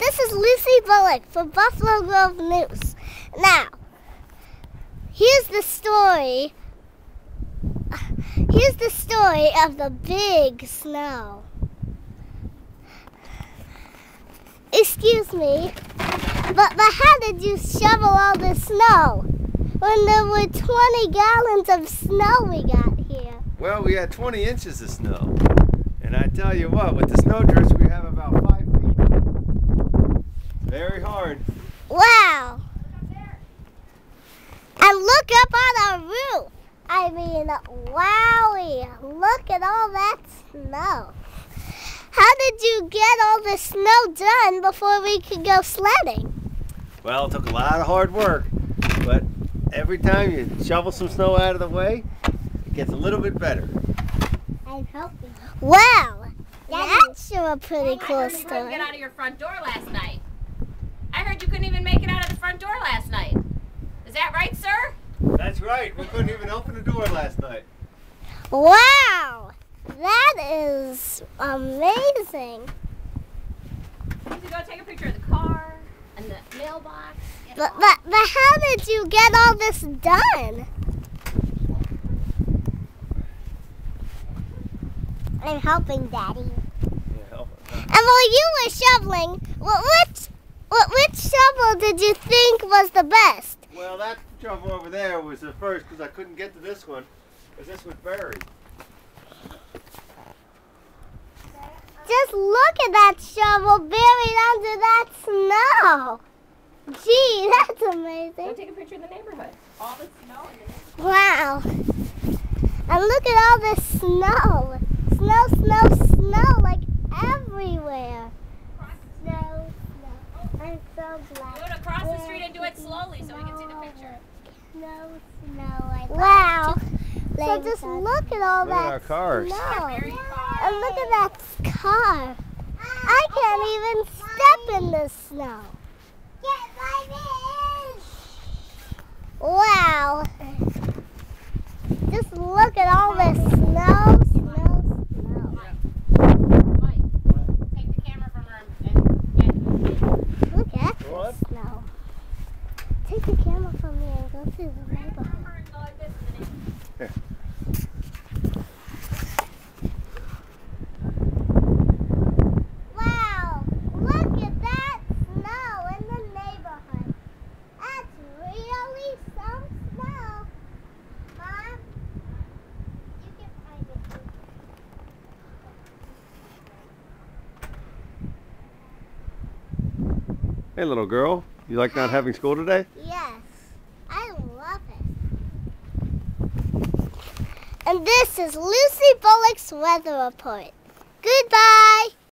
This is Lucy Bullock for Buffalo Grove News. Now, here's the story. Here's the story of the big snow. Excuse me, but how did you shovel all this snow when there were 20 gallons of snow we got here? Well, we had 20 inches of snow. And I tell you what, with the snow drifts, we have about 5 feet. Very hard. Wow. And look up on our roof. I mean, wowie, look at all that snow. How did you get all the snow done before we could go sledding? Well, it took a lot of hard work, but every time you shovel some snow out of the way, it gets a little bit better. I'm helping. Wow, that's sure a pretty cool I heard you couldn't get out of your front door last night. I heard you couldn't even make it out of the front door last night. Is that right, sir? That's right. We couldn't even open the door last night. Wow, that is amazing. You need to go take a picture of the car and the mailbox. But how did you get all this done? I'm helping, Daddy. Yeah, help us. And while you were shoveling, which shovel did you think was the best? Well, that shovel over there was the first because I couldn't get to this one because this was buried. Just look at that shovel buried under that snow. Gee, that's Go amazing. take a picture of the neighborhood. All the snow in the neighborhood. Wow. And look at all this snow. Snow, snow, snow, like everywhere. Snow, snow. I'm so glad. Do it across the street and do it slowly so we can see the picture. Snow, snow. Wow. So just look at all Look at our that cars. snow. Buried car. And look at that car. I can't even step in the snow. Wow. Just look at all this snow, snow, snow. Mike, take the camera from her and Look at this What? snow. Take the camera from me and go through the neighborhood. Wow, look at that snow in the neighborhood. That's really some snow. Mom, you can find it too. Hey, little girl. You like not having school today? Yes, I love it. And this is Lucy Bullock's Weather Report. Goodbye.